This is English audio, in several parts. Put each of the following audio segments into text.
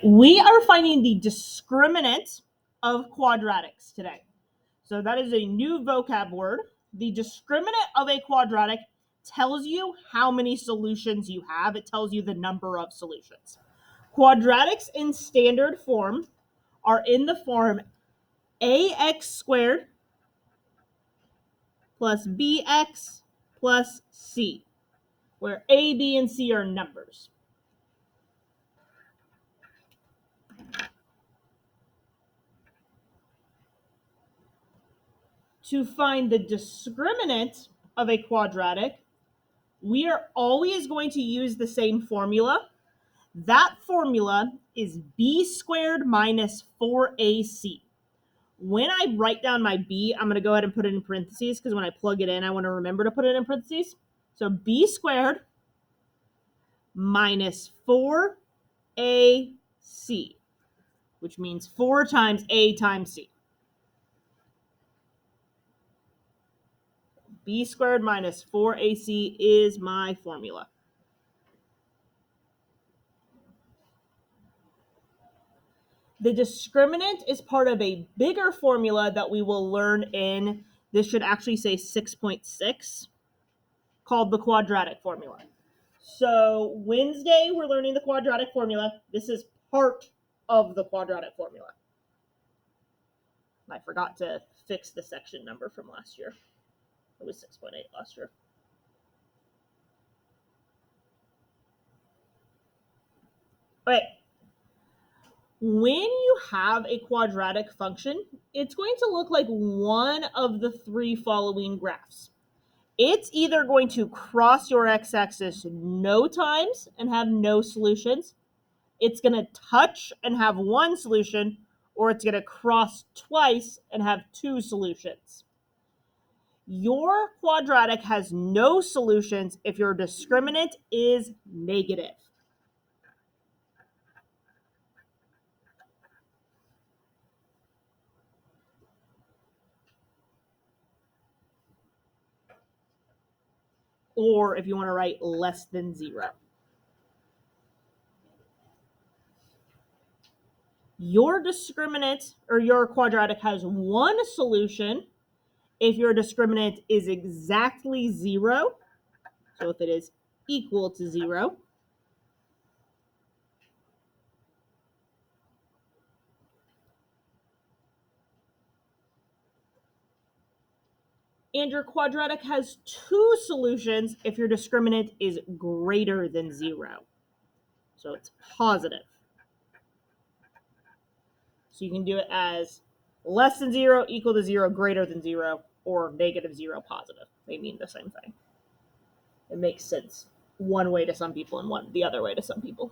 We are finding the discriminant of quadratics today. So that is a new vocab word. The discriminant of a quadratic tells you how many solutions you have. It tells you the number of solutions. Quadratics in standard form are in the form ax squared plus bx plus c, where a, b, and c are numbers. To find the discriminant of a quadratic, we are always going to use the same formula. That formula is b squared minus 4ac. When I write down my b, I'm going to go ahead and put it in parentheses because when I plug it in, I want to remember to put it in parentheses. So b squared minus 4ac, which means 4 times a times c. B squared minus 4ac is my formula. The discriminant is part of a bigger formula that we will learn in, this should actually say 6.6, called the quadratic formula. So Wednesday, we're learning the quadratic formula. This is part of the quadratic formula. I forgot to fix the section number from last year. It was 6.8 last year. Okay. When you have a quadratic function, it's going to look like one of the 3 following graphs. It's either going to cross your x-axis no times and have no solutions, it's going to touch and have 1 solution, or it's going to cross twice and have 2 solutions. Your quadratic has no solutions if your discriminant is negative. Or if you want to write less than 0. Your discriminant or your quadratic has 1 solution if your discriminant is exactly 0. So if it is equal to 0. And your quadratic has 2 solutions if your discriminant is greater than 0. So it's positive. So you can do it as less than 0, equal to 0, greater than 0, or negative 0, positive. They mean the same thing. It makes sense one way to some people and the other way to some people.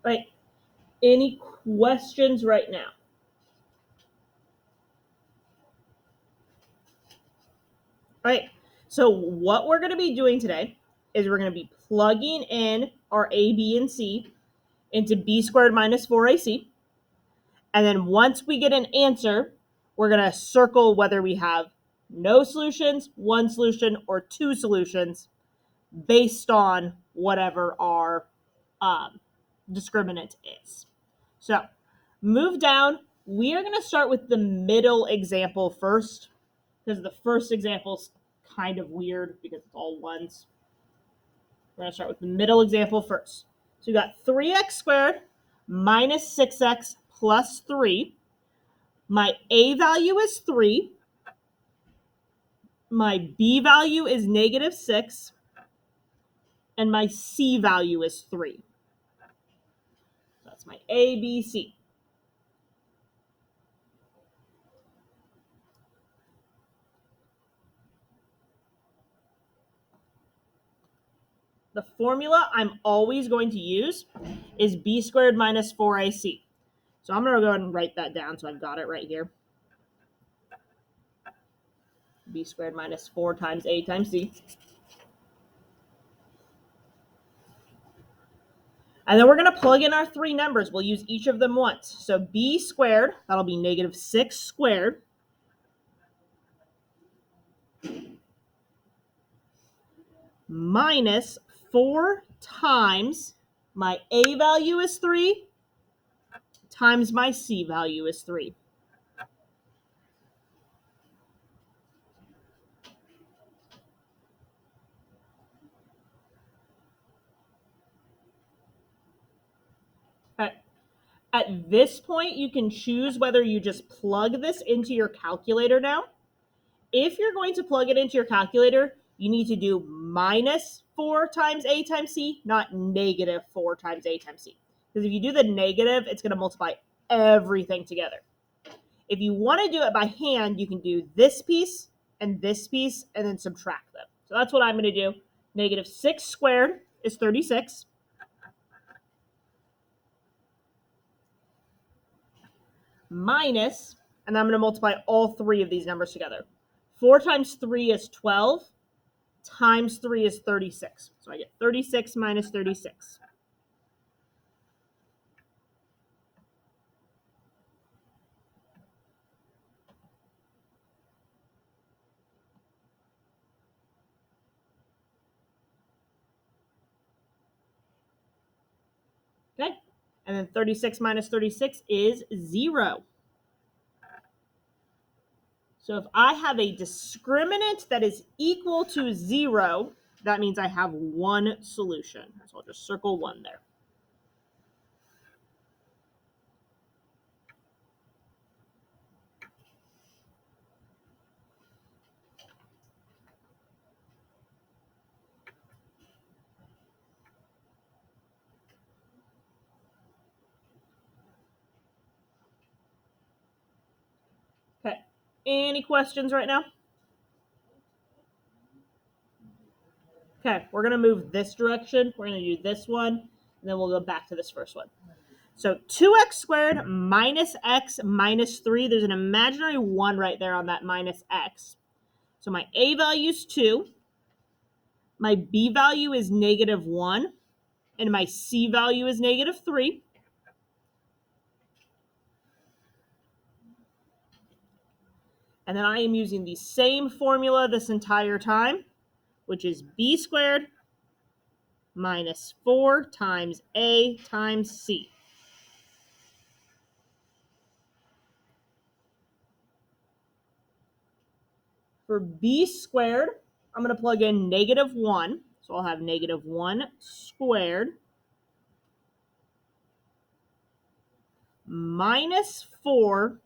Right. Any questions right now? All right. So what we're going to be doing today is we're going to be plugging in our a, b, and c into b squared minus 4ac. And then once we get an answer, we're going to circle whether we have no solutions, 1 solution, or 2 solutions based on whatever our discriminant is. So move down. We are going to start with the middle example first, because the first example is kind of weird because it's all ones. We're going to start with the middle example first. So we got 3x squared minus 6x plus 3. My a value is 3. My b value is negative 6. And my c value is 3. That's my a, b, c. The formula I'm always going to use is b squared minus 4ac. So I'm going to go ahead and write that down so I've got it right here. b squared minus 4 times a times c. And then we're going to plug in our three numbers. We'll use each of them once. So b squared, that'll be negative 6 squared, minus 4 times my a value is 3 times my c value is 3. At this point, you can choose whether you just plug this into your calculator now. If you're going to plug it into your calculator, you need to do minus 4 times a times c, not negative 4 times a times c. Because if you do the negative, it's going to multiply everything together. If you want to do it by hand, you can do this piece and then subtract them. So that's what I'm going to do. Negative 6 squared is 36. Minus, and then I'm going to multiply all three of these numbers together. 4 times 3 is 12, times 3 is 36. So I get 36 minus 36. Okay, and then 36 minus 36 is 0. So if I have a discriminant that is equal to 0, that means I have one solution. So I'll just circle 1 there. Okay, any questions right now? Okay, we're going to move this direction. We're going to do this one, and then we'll go back to this first one. So 2x squared minus x minus 3. There's an imaginary 1 right there on that minus x. So my a value is 2. My b value is negative 1. And my c value is negative 3. And then I am using the same formula this entire time, which is b squared minus 4 times a times c. For b squared, I'm going to plug in negative 1. So I'll have negative 1 squared minus 4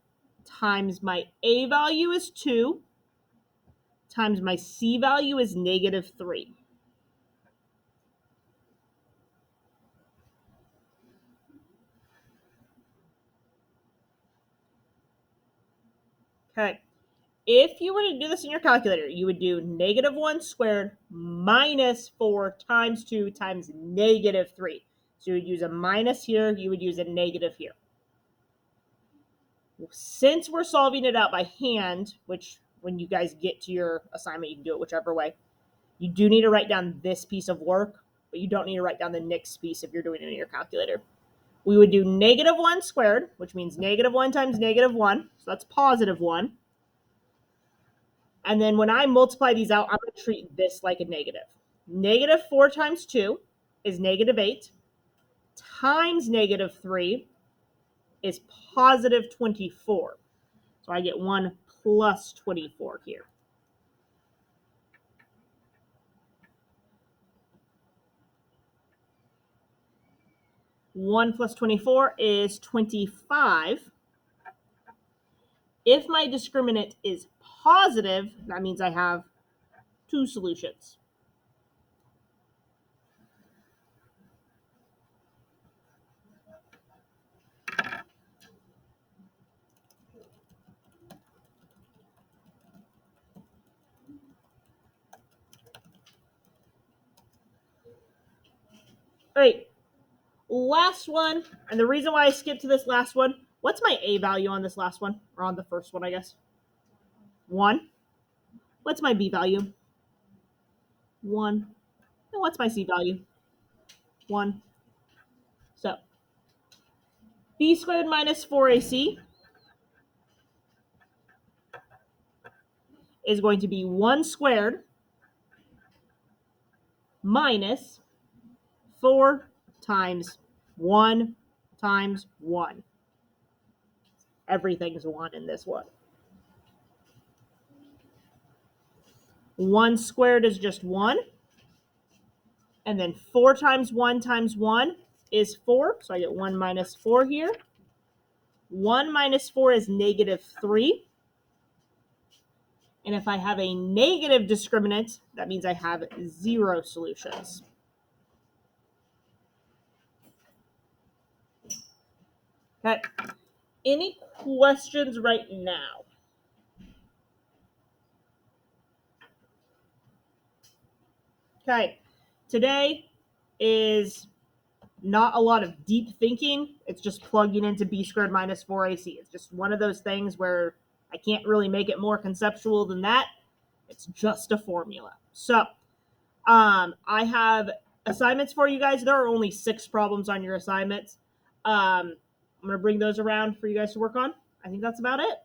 times my a value is 2 times my c value is negative 3. Okay. If you were to do this in your calculator, you would do negative 1 squared minus 4 times 2 times negative 3. So you would use a minus here, you would use a negative here. Since we're solving it out by hand, which when you guys get to your assignment, you can do it whichever way, you do need to write down this piece of work, but you don't need to write down the next piece if you're doing it in your calculator. We would do negative 1 squared, which means negative 1 times negative 1, so that's positive 1. And then when I multiply these out, I'm going to treat this like a negative. Negative 4 times 2 is negative 8, times negative 3 is positive 24. So I get 1 plus 24 here. 1 plus 24 is 25. If my discriminant is positive, that means I have two solutions. All right, last one. And the reason why I skipped to this last one, what's my a value on this last one? Or on the first one, I guess? 1. What's my b value? 1. And what's my c value? 1. So b squared minus 4ac is going to be 1 squared minus 4 times 1 times 1. Everything's 1 in this one. 1 squared is just 1. And then 4 times 1 is 4. So I get 1 minus 4 here. 1 minus 4 is negative 3. And if I have a negative discriminant, that means I have 0 solutions. Okay. Any questions right now? Okay. Today is not a lot of deep thinking. It's just plugging into b squared minus 4ac. It's just one of those things where I can't really make it more conceptual than that. It's just a formula. So I have assignments for you guys. There are only 6 problems on your assignments. I'm going to bring those around for you guys to work on. I think that's about it.